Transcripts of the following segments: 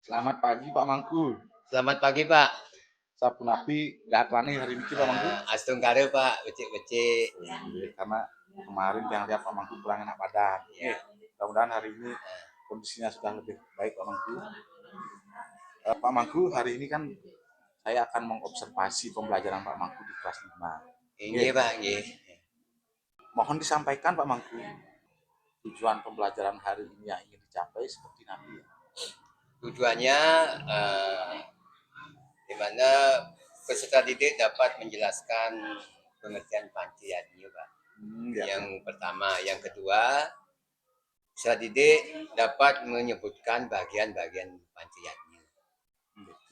Selamat pagi Pak Mangku. Selamat pagi Pak. Sabun api gatrane hari ini Pak Mangku. Astung kare Pak, becik-becik. Karena kemarin yang lihat Pak Mangku kurang enak badan. Ya. Mudah-mudahan hari ini kondisinya sudah lebih baik Pak Mangku. Pak Mangku, hari ini kan saya akan mengobservasi pembelajaran Pak Mangku di kelas 5. Ini Pak, nggih. Mohon disampaikan Pak Mangku, tujuan pembelajaran hari ini yang ingin dicapai seperti nanti. Tujuannya di mana peserta didik dapat menjelaskan pengertian panci yadnya Pak. Yang pertama, yang kedua, peserta didik dapat menyebutkan bagian-bagian panci yadnya.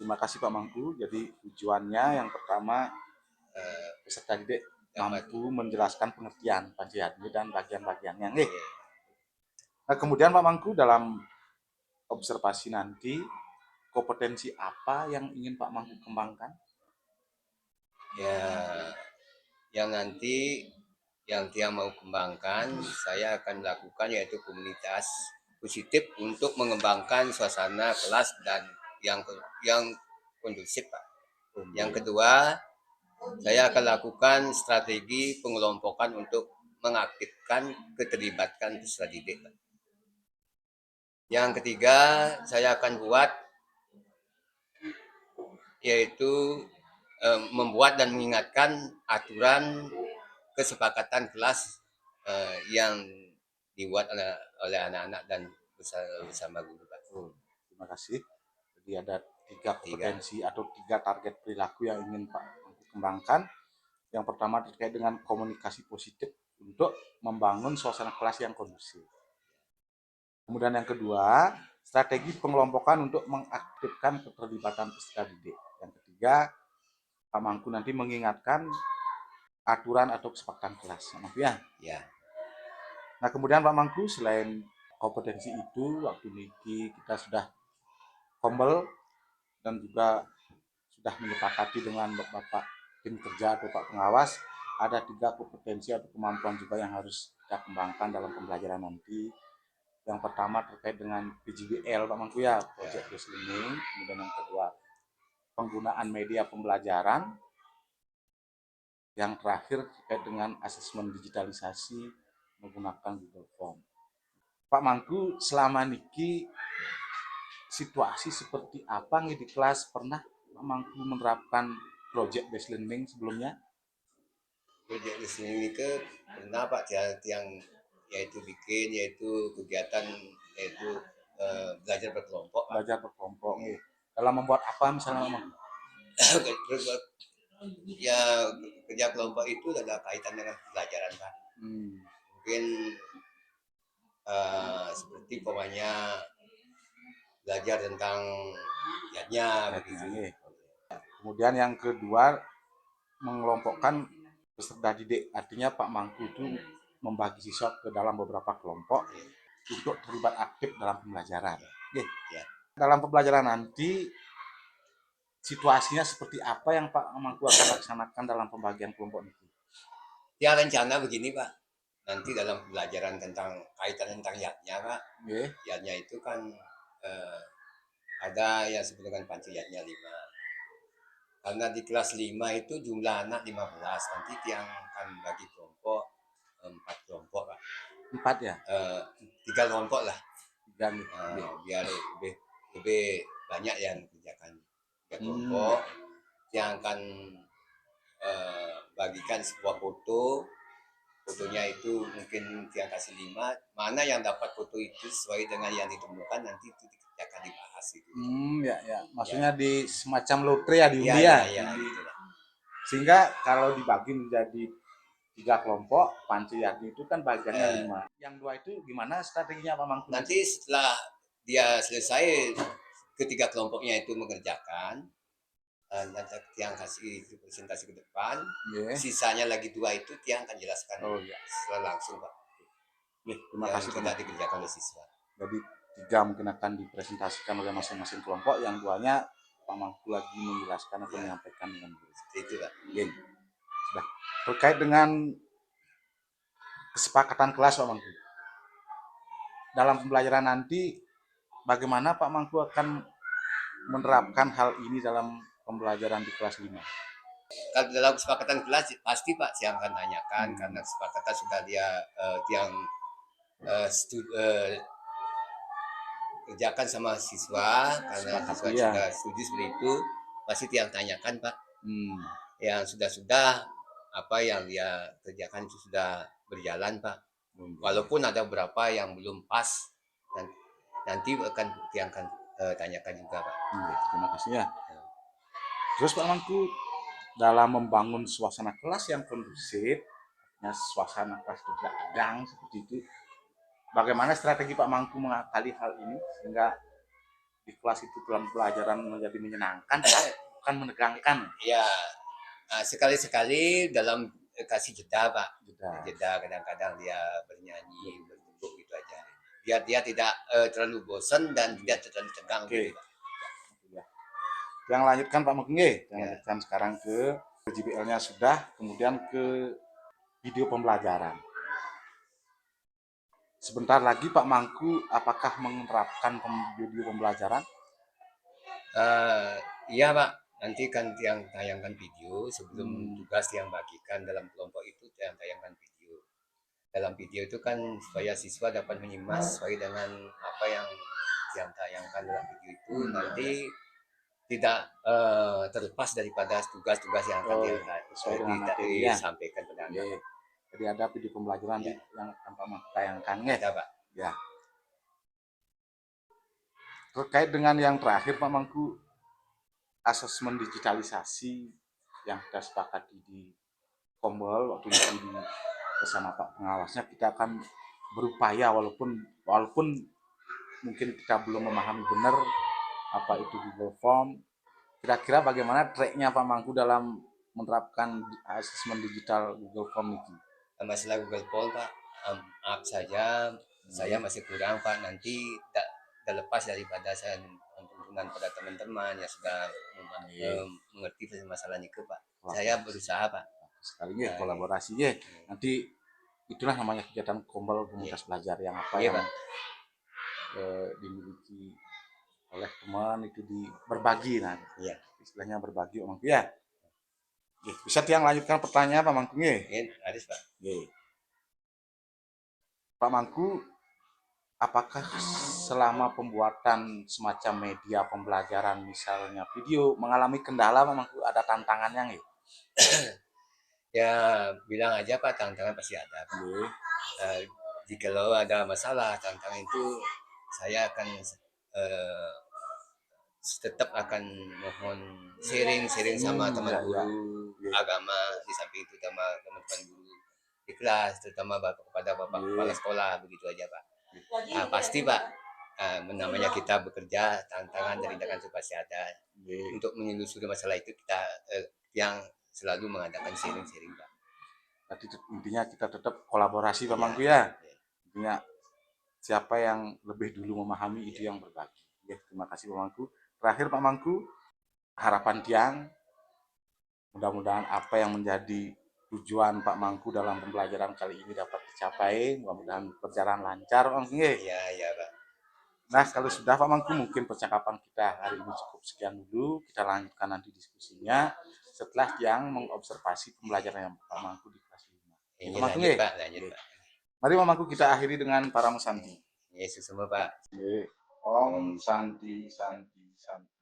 Terima kasih Pak Mangku. Jadi tujuannya yang pertama peserta didik mampu menjelaskan pengertian panci yadnya dan bagian-bagiannya. Nah, kemudian Pak Mangku dalam observasi nanti kompetensi apa yang ingin Pak Mangku kembangkan? Ya, yang nanti yang dia mau kembangkan, saya akan lakukan yaitu komunitas positif untuk mengembangkan suasana kelas dan yang kondusif Pak. Yang kedua, saya akan lakukan strategi pengelompokan untuk mengaktifkan keterlibatan peserta didik Pak. Yang ketiga, saya akan buat yaitu membuat dan mengingatkan aturan kesepakatan kelas yang dibuat oleh anak-anak dan bersama guru Pak. Terima kasih. Jadi ada 3 kompetensi atau 3 target perilaku yang ingin Pak Mangku kembangkan. Yang pertama terkait dengan komunikasi positif untuk membangun suasana kelas yang kondusif. Kemudian yang kedua, strategi pengelompokan untuk mengaktifkan keterlibatan peserta didik. Yang ketiga, Pak Mangku nanti mengingatkan aturan atau kesepakatan kelas. Maaf ya. Ya. Nah, kemudian Pak Mangku, selain kompetensi itu, waktu ini kita sudah kombel dan juga sudah menyepakati dengan Bapak tim kerja atau Pak pengawas, ada 3 kompetensi atau kemampuan juga yang harus kita kembangkan dalam pembelajaran nanti. Yang pertama terkait dengan PJBL Pak Mangku ya, Project Based Learning. Kemudian yang kedua, penggunaan media pembelajaran. Yang terakhir terkait dengan asesmen digitalisasi menggunakan Google Form. Pak Mangku, selama niki situasi seperti apa nih di kelas? Pernah Pak Mangku menerapkan project based learning sebelumnya? Project listening ini ke pernah Pak yang yaitu bikin yaitu kegiatan yaitu belajar berkelompok. Belajar berkelompok. Dalam membuat apa misalnya Pak? Ya kerja kelompok itu ada kaitan dengan pembelajaran Pak. Mungkin seperti pokoknya belajar tentang yatnya begitu. Kemudian yang kedua, mengelompokkan peserta didik. Artinya Pak Mangku itu membagi siswa ke dalam beberapa kelompok untuk terlibat aktif dalam pembelajaran. Dalam pembelajaran nanti situasinya seperti apa yang Pak Mangku akan laksanakan dalam pembagian kelompok itu? Ya rencana begini Pak, nanti dalam pembelajaran tentang kaitan tentang yatnya Pak, yatnya itu kan ada yang disebut dengan panci yatnya 5. Karena di kelas 5 itu jumlah anak 15, nanti yang akan bagi kelompok 4 kelompok Pak. 4 ya? 3 kelompok lah. Biar lebih banyak yang kerjakan. 3 kelompok yang akan bagikan sebuah foto. Fotonya itu mungkin yang kasih 5, mana yang dapat foto itu sesuai dengan yang ditemukan nanti itu akan dibahas itu. Ya. Maksudnya di semacam lotre ya, diundi ya. Sehingga kalau dibagi menjadi 3 kelompok, panci yatnya itu kan bagiannya 5. Yang 2 itu gimana strateginya Pak Mangku? Nanti setelah dia selesai ketiga kelompoknya itu mengerjakan, Tiang kasih presentasi ke depan, sisanya lagi 2 itu Tiang akan jelaskan secara langsung Pak. Terima kasih tidak dikerjakan oleh siswa. Jadi 3 mungkin akan dipresentasikan oleh masing-masing kelompok, yang 2-nya Pak Mangku lagi menjelaskan atau menyampaikan dengan seperti itu Pak. Sudah. Terkait dengan kesepakatan kelas Pak Mangku, dalam pembelajaran nanti bagaimana Pak Mangku akan menerapkan hal ini dalam pembelajaran di kelas 5? Kalau dalam kesepakatan kelas pasti Pak saya akan tanyakan karena kesepakatan sudah dia yang kerjakan sama siswa karena siswa Iya. sudah setuju seperti itu pasti tiang tanyakan Pak. Hmm. Yang sudah apa yang dia kerjakan itu sudah berjalan Pak. Walaupun ada beberapa yang belum pas nanti akan tiangkan tanyakan juga Pak. Terima kasih ya. Terus Pak Mangku, dalam membangun suasana kelas yang kondusif, suasana kelas tidak tegang seperti itu, bagaimana strategi Pak Mangku mengakali hal ini sehingga di kelas itu dalam pelajaran menjadi menyenangkan, bukan menegangkan? Ya, sekali-sekali dalam kasih jeda Pak. Jeda kadang-kadang dia bernyanyi, berduduk gitu aja. Biar dia tidak terlalu bosan dan tidak terlalu tegang. Oke. Gitu, Pak. Yang lanjutkan Pak Mangku, yang lanjutkan sekarang ke JBL-nya sudah, kemudian ke video pembelajaran. Sebentar lagi Pak Mangku, apakah menerapkan video pembelajaran? Iya Pak, nanti kan yang tayangkan video sebelum tugas yang bagikan dalam kelompok itu yang tayangkan video. Dalam video itu kan supaya siswa dapat menyimak sesuai dengan apa yang tayangkan dalam video itu nanti tidak terlepas daripada tugas-tugas yang akan disampaikan pada Anda. Jadi ada video pembelajaran yang tanpa tayangkan Ada Pak. Ya. Terkait dengan yang terakhir Pak Mangku, asesmen digitalisasi yang kita sepakati di Kombel waktu itu bersama Pak Pengawasnya, kita akan berupaya walaupun mungkin kita belum memahami benar apa itu Google Form. Kira-kira bagaimana tracknya Pak Mangku dalam menerapkan asesmen digital Google Form itu? Masalah Google Form Pak, maaf saja saya masih kurang Pak. Nanti tidak lepas daripada saya tuntunan pada teman-teman yang sudah mengerti masalah itu Pak. Saya berusaha Pak. Sekali kolaborasinya. Nanti itulah namanya kegiatan Kombel Komunitas Belajar yang apa yang dimiliki oleh teman itu berbagi, istilahnya berbagi Om Mangku ya. Bisa tiang lanjutkan pertanyaan Pak Mangku Harus Pak. Pak Mangku, apakah selama pembuatan semacam media pembelajaran misalnya video mengalami kendala Pak Mangku, ada tantangannya nggak? Ya bilang aja Pak, tantangan pasti ada Pak. Jika ada masalah tantangan itu saya akan tetap akan mohon sharing sama teman guru agama, di samping itu sama teman-teman guru di kelas, terutama kepada Bapak Kepala Sekolah, begitu aja Pak. Pasti Pak, namanya kita bekerja, tantangan dan tindakan pasti ada. Untuk menelusuri masalah itu kita yang selalu mengadakan sharing Pak. Tadi intinya kita tetap kolaborasi Pak Mangku ya. Intinya siapa yang lebih dulu memahami itu yang berbagi. Terima kasih Pak Mangku. Terakhir Pak Mangku, harapan tiang, mudah-mudahan apa yang menjadi tujuan Pak Mangku dalam pembelajaran kali ini dapat dicapai. Mudah-mudahan berjalan lancar Pak Mangku. Iya Pak. Nah kalau sudah Pak Mangku, mungkin percakapan kita hari ini cukup sekian dulu. Kita lanjutkan nanti diskusinya setelah tiang mengobservasi pembelajaran yang Pak Mangku di kelas 5. Pak Mangku lanjut Pak. Mari Pak Mangku kita akhiri dengan para musanti. Yesus semua Pak. Om Santi Santi Santi.